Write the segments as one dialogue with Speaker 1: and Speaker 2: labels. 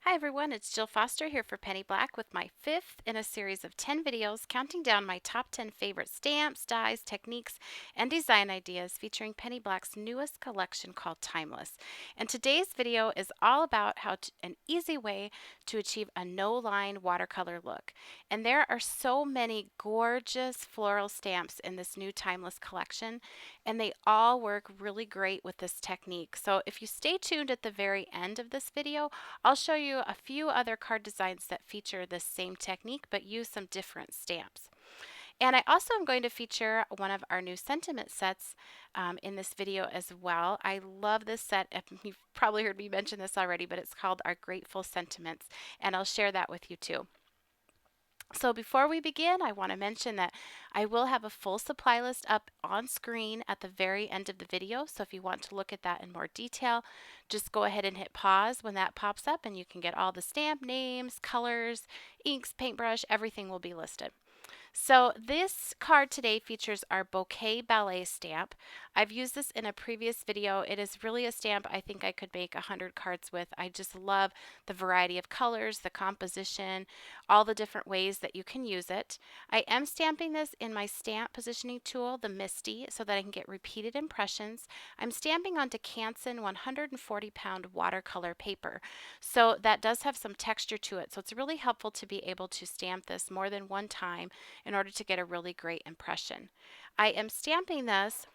Speaker 1: Hi everyone, it's Jill Foster here for Penny Black with my fifth in a series of 10 videos counting down my top 10 favorite stamps, dies, techniques, and design ideas featuring Penny Black's newest collection called Timeless. And today's video is all about an easy way to achieve a no-line watercolor look. And there are so many gorgeous floral stamps in this new Timeless collection, and they all work really great with this technique. So if you stay tuned at the very end of this video, I'll show you a few other card designs that feature this same technique but use some different stamps. And I also am going to feature one of our new sentiment sets in this video as well. I love this set. You've probably heard me mention this already, but it's called our Grateful Sentiments, and I'll share that with you too. So before we begin, I want to mention that I will have a full supply list up on screen at the very end of the video. So if you want to look at that in more detail, just go ahead and hit pause when that pops up and you can get all the stamp names, colors, inks, paintbrush, everything will be listed. So this card today features our Bouquet Ballet stamp. I've used this in a previous video. It is really a stamp I think I could make 100 cards with. I just love the variety of colors, the composition, all the different ways that you can use it. I am stamping this in my stamp positioning tool, the Misty, so that I can get repeated impressions. I'm stamping onto Canson 140-pound watercolor paper. So that does have some texture to it. So it's really helpful to be able to stamp this more than one time in order to get a really great impression. I am stamping this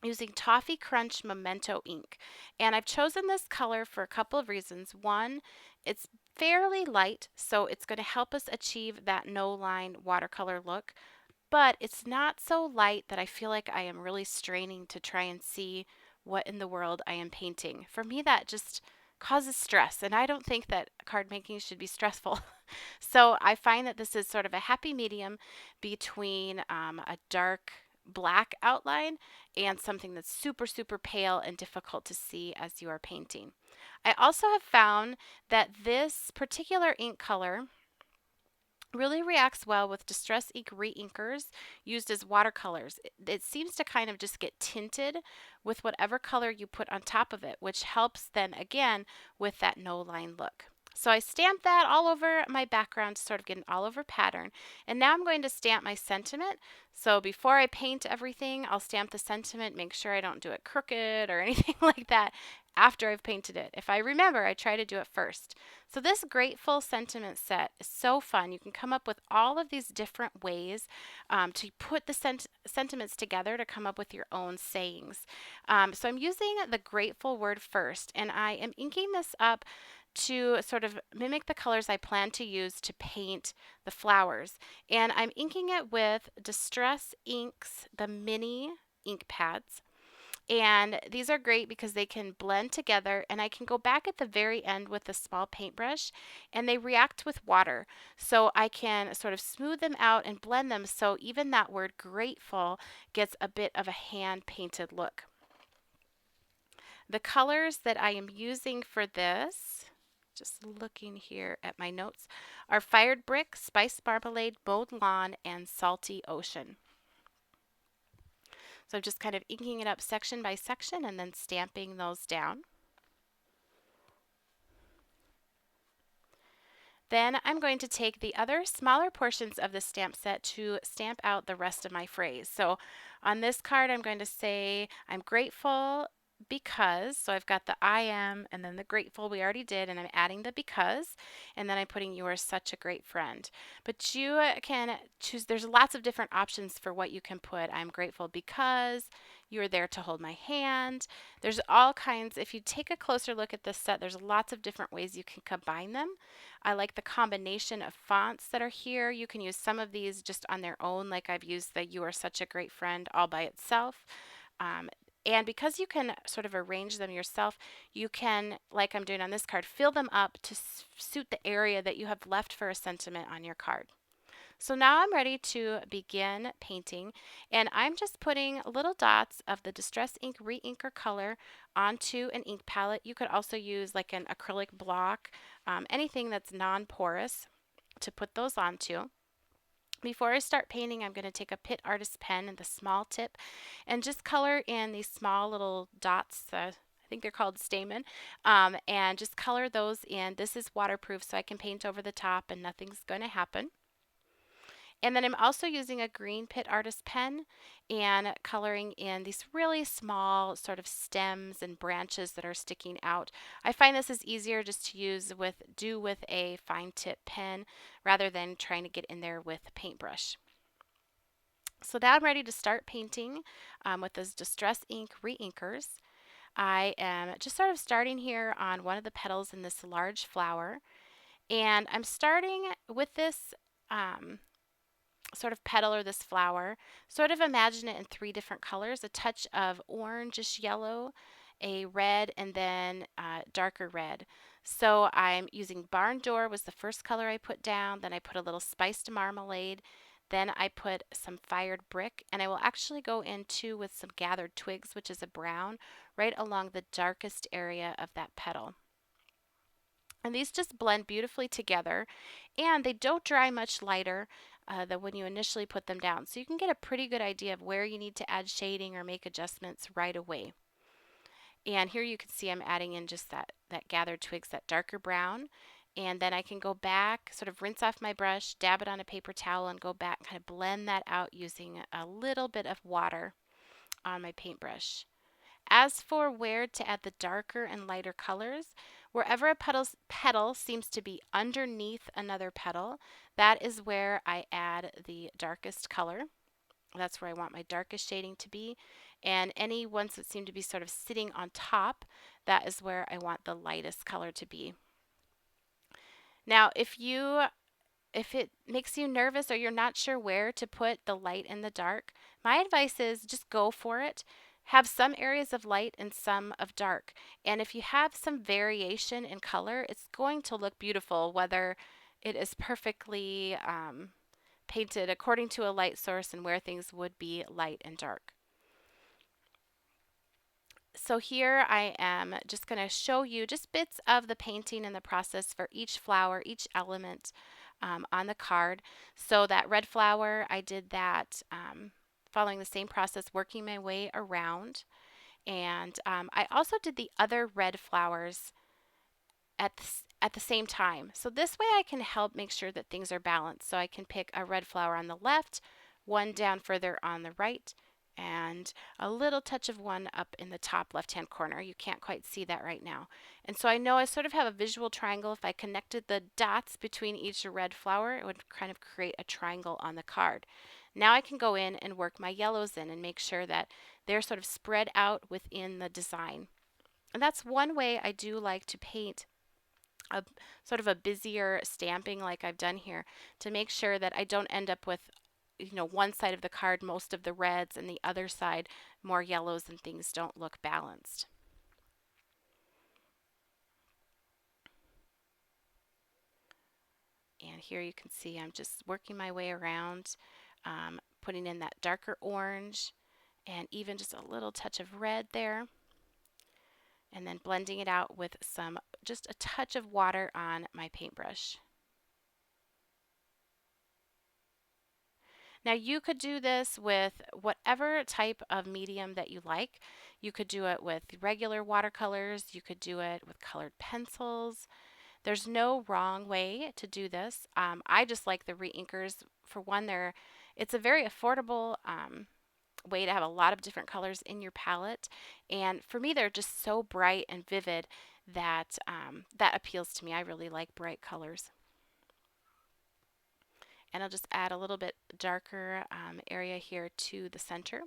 Speaker 1: using Toffee Crunch Memento ink, and I've chosen this color for a couple of reasons. One, it's fairly light, so it's going to help us achieve that no line watercolor look, but it's not so light that I feel like I am really straining to try and see what in the world I am painting. For me, that just causes stress, and I don't think that card making should be stressful. So I find that this is sort of a happy medium between a dark black outline and something that's super, super pale and difficult to see as you are painting. I also have found that this particular ink color really reacts well with Distress Ink reinkers used as watercolors. It seems to kind of just get tinted with whatever color you put on top of it, which helps then again with that no line look. So I stamped that all over my background to sort of get an all over pattern. And now I'm going to stamp my sentiment. So before I paint everything, I'll stamp the sentiment, make sure I don't do it crooked or anything like that after I've painted it. If I remember, I try to do it first. So this Grateful Sentiment set is so fun. You can come up with all of these different ways to put the sentiments together to come up with your own sayings. So I'm using the grateful word first, and I am inking this up to sort of mimic the colors I plan to use to paint the flowers. And I'm inking it with Distress Inks, the mini ink pads. And these are great because they can blend together, and I can go back at the very end with a small paintbrush and they react with water. So I can sort of smooth them out and blend them so even that word grateful gets a bit of a hand painted look. The colors that I am using for this, just looking here at my notes, are Fired Brick, Spiced Marmalade, Mowed Lawn, and Salty Ocean. So just kind of inking it up section by section and then stamping those down. Then I'm going to take the other smaller portions of the stamp set to stamp out the rest of my phrase. So on this card, I'm going to say, I'm grateful because, so I've got the I am and then the grateful we already did, and I'm adding the because, and then I'm putting you are such a great friend. But you can choose, there's lots of different options for what you can put. I'm grateful because you are there to hold my hand. There's all kinds, if you take a closer look at this set, there's lots of different ways you can combine them. I like the combination of fonts that are here. You can use some of these just on their own, like I've used the You Are Such a Great Friend all by itself. And because you can sort of arrange them yourself, you can, like I'm doing on this card, fill them up to suit the area that you have left for a sentiment on your card. So now I'm ready to begin painting, and I'm just putting little dots of the Distress Ink Reinker color onto an ink palette. You could also use like an acrylic block, anything that's non-porous to put those onto. Before I start painting, I'm going to take a Pitt Artist pen and the small tip and just color in these small little dots, I think they're called stamen, and just color those in. This is waterproof, so I can paint over the top and nothing's going to happen. And then I'm also using a green Pit Artist pen and coloring in these really small sort of stems and branches that are sticking out. I find this is easier just to do with a fine tip pen rather than trying to get in there with a paintbrush. So now I'm ready to start painting with those Distress Ink reinkers. I am just sort of starting here on one of the petals in this large flower, and I'm starting with this sort of petal or this flower. Sort of imagine it in three different colors: a touch of orangish yellow, a red, and then darker red. So I'm using Barn Door was the first color I put down. Then I put a little spiced marmalade. Then I put some fired brick, and I will actually go in too with some gathered twigs, which is a brown, right along the darkest area of that petal. And these just blend beautifully together, and they don't dry much lighter than when you initially put them down. So you can get a pretty good idea of where you need to add shading or make adjustments right away. And here you can see I'm adding in just that gathered twigs, that darker brown. And then I can go back, sort of rinse off my brush, dab it on a paper towel, and go back and kind of blend that out using a little bit of water on my paintbrush. As for where to add the darker and lighter colors, wherever a petal seems to be underneath another petal, that is where I add the darkest color. That's where I want my darkest shading to be. And any ones that seem to be sort of sitting on top, that is where I want the lightest color to be. Now, if it makes you nervous or you're not sure where to put the light and the dark, my advice is just go for it. Have some areas of light and some of dark. And if you have some variation in color, it's going to look beautiful, whether it is perfectly painted according to a light source and where things would be light and dark. So here I am just going to show you just bits of the painting and the process for each flower, each element on the card. So that red flower, I did that following the same process, working my way around. And I also did the other red flowers at the same time. So this way I can help make sure that things are balanced. So I can pick a red flower on the left, one down further on the right, and a little touch of one up in the top left-hand corner. You can't quite see that right now. And so I know I sort of have a visual triangle. If I connected the dots between each red flower, it would kind of create a triangle on the card. Now I can go in and work my yellows in and make sure that they're sort of spread out within the design. And that's one way I do like to paint a sort of a busier stamping like I've done here, to make sure that I don't end up with one side of the card most of the reds and the other side more yellows, and things don't look balanced. And here you can see I'm just working my way around, putting in that darker orange and even just a little touch of red there, and then blending it out with just a touch of water on my paintbrush. Now you could do this with whatever type of medium that you like. You could do it with regular watercolors. You could do it with colored pencils. There's no wrong way to do this. I just like the reinkers. For one, it's a very affordable way to have a lot of different colors in your palette. And for me, they're just so bright and vivid that that appeals to me. I really like bright colors. And I'll just add a little bit darker area here to the center.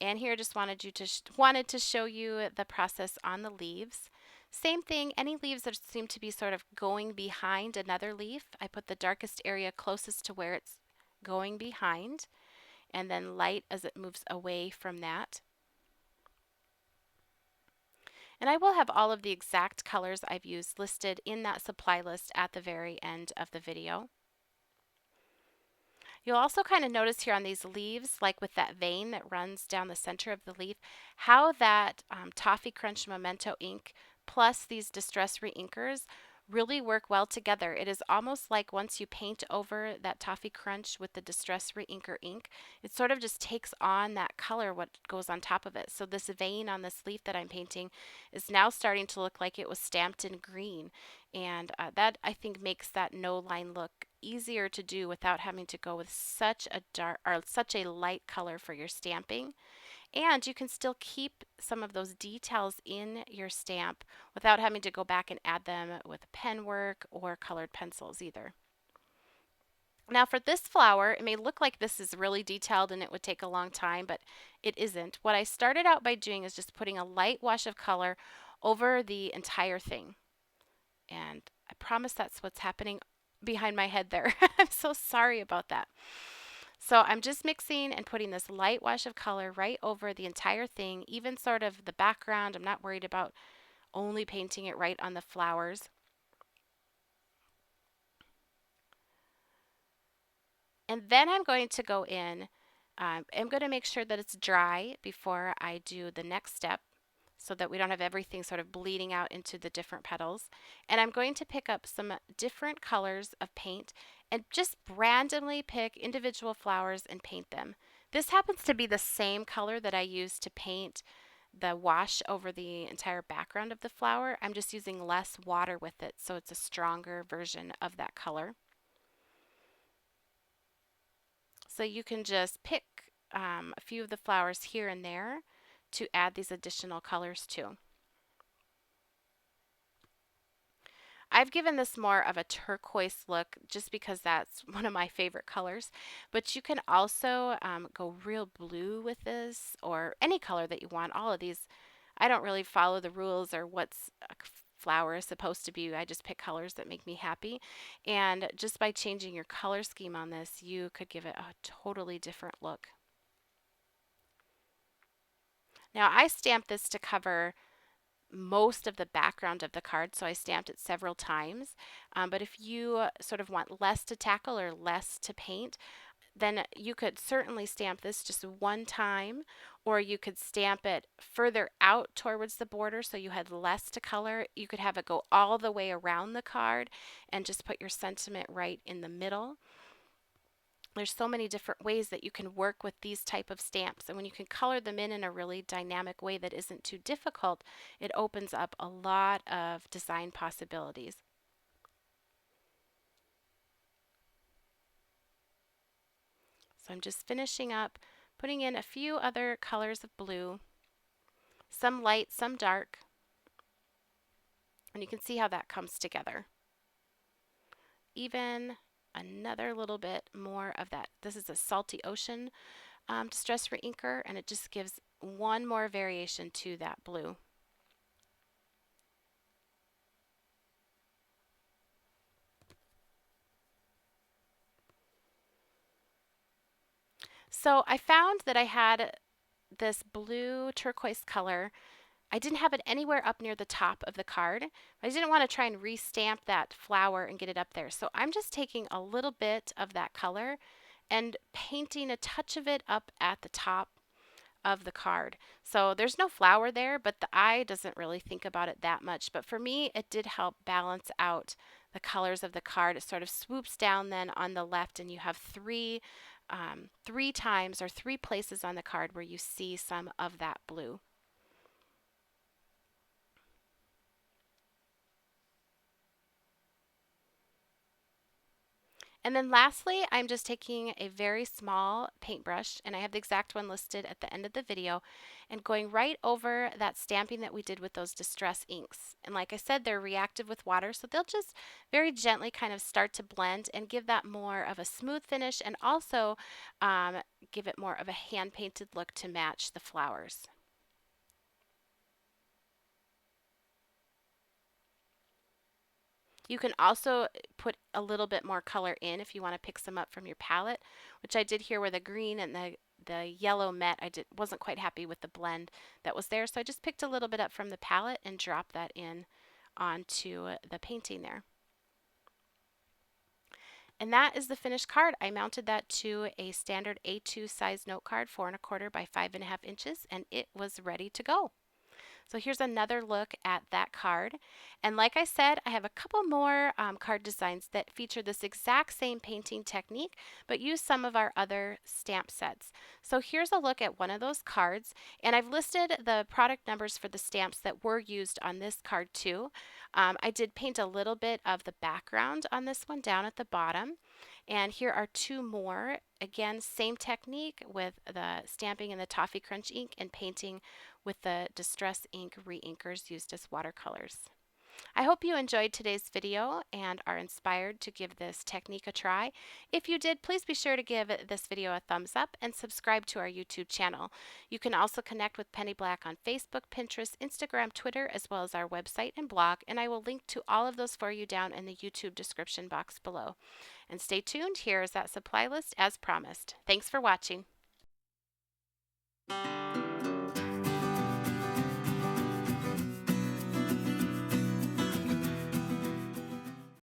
Speaker 1: And here I just wanted to show you the process on the leaves. Same thing, any leaves that seem to be sort of going behind another leaf, I put the darkest area closest to where it's going behind, and then light as it moves away from that. And I will have all of the exact colors I've used listed in that supply list at the very end of the video. You'll also kind of notice here on these leaves, like with that vein that runs down the center of the leaf, how that Toffee Crunch Memento ink plus these Distress reinkers really work well together. It is almost like once you paint over that toffee crunch with the Distress Reinker ink, it sort of just takes on that color what goes on top of it. So this vein on this leaf that I'm painting is now starting to look like it was stamped in green, and that I think makes that no line look easier to do without having to go with such a dark or such a light color for your stamping. And you can still keep some of those details in your stamp without having to go back and add them with pen work or colored pencils either. Now for this flower, it may look like this is really detailed and it would take a long time, but it isn't. What I started out by doing is just putting a light wash of color over the entire thing. And I promise that's what's happening behind my head there. I'm so sorry about that. So I'm just mixing and putting this light wash of color right over the entire thing, even sort of the background. I'm not worried about only painting it right on the flowers. And then I'm going to go in, I'm going to make sure that it's dry before I do the next step so that we don't have everything sort of bleeding out into the different petals. And I'm going to pick up some different colors of paint and just randomly pick individual flowers and paint them. This happens to be the same color that I used to paint the wash over the entire background of the flower. I'm just using less water with it, so it's a stronger version of that color. So you can just pick a few of the flowers here and there to add these additional colors to. I've given this more of a turquoise look just because that's one of my favorite colors, but you can also go real blue with this or any color that you want. All of these, I don't really follow the rules or what's a flower is supposed to be. I just pick colors that make me happy, and just by changing your color scheme on this, you could give it a totally different look. Now I stamped this to cover most of the background of the card, so I stamped it several times. But if you sort of want less to tackle or less to paint, then you could certainly stamp this just one time, or you could stamp it further out towards the border so you had less to color. You could have it go all the way around the card and just put your sentiment right in the middle. There's so many different ways that you can work with these type of stamps, and when you can color them in a really dynamic way that isn't too difficult, it opens up a lot of design possibilities. So I'm just finishing up, putting in a few other colors of blue, some light, some dark, and you can see how that comes together. Even another little bit more of that. This is a Salty Ocean Distress Reinker, and it just gives one more variation to that blue. So I found that I had this blue turquoise color. I didn't have it anywhere up near the top of the card. I didn't want to try and restamp that flower and get it up there. So I'm just taking a little bit of that color and painting a touch of it up at the top of the card. So there's no flower there, but the eye doesn't really think about it that much. But for me, it did help balance out the colors of the card. It sort of swoops down then on the left, and you have three times or three places on the card where you see some of that blue. And then lastly, I'm just taking a very small paintbrush, and I have the exact one listed at the end of the video, and going right over that stamping that we did with those distress inks. And like I said, they're reactive with water, so they'll just very gently kind of start to blend and give that more of a smooth finish, and also give it more of a hand-painted look to match the flowers. You can also put a little bit more color in if you want to pick some up from your palette, which I did here where the green and the yellow met. Wasn't quite happy with the blend that was there, so I just picked a little bit up from the palette and dropped that in onto the painting there. And that is the finished card. I mounted that to a standard A2 size note card, 4 1/4 by 5 1/2 inches, and it was ready to go. So here's another look at that card. And like I said, I have a couple more card designs that feature this exact same painting technique, but use some of our other stamp sets. So here's a look at one of those cards, and I've listed the product numbers for the stamps that were used on this card too. I did paint a little bit of the background on this one down at the bottom. And here are two more. Again, same technique with the stamping in the Toffee Crunch ink and painting with the Distress ink reinkers used as watercolors. I hope you enjoyed today's video and are inspired to give this technique a try. If you did, please be sure to give this video a thumbs up and subscribe to our YouTube channel. You can also connect with Penny Black on Facebook, Pinterest, Instagram, Twitter, as well as our website and blog, and I will link to all of those for you down in the YouTube description box below. And stay tuned, here is that supply list as promised. Thanks for watching.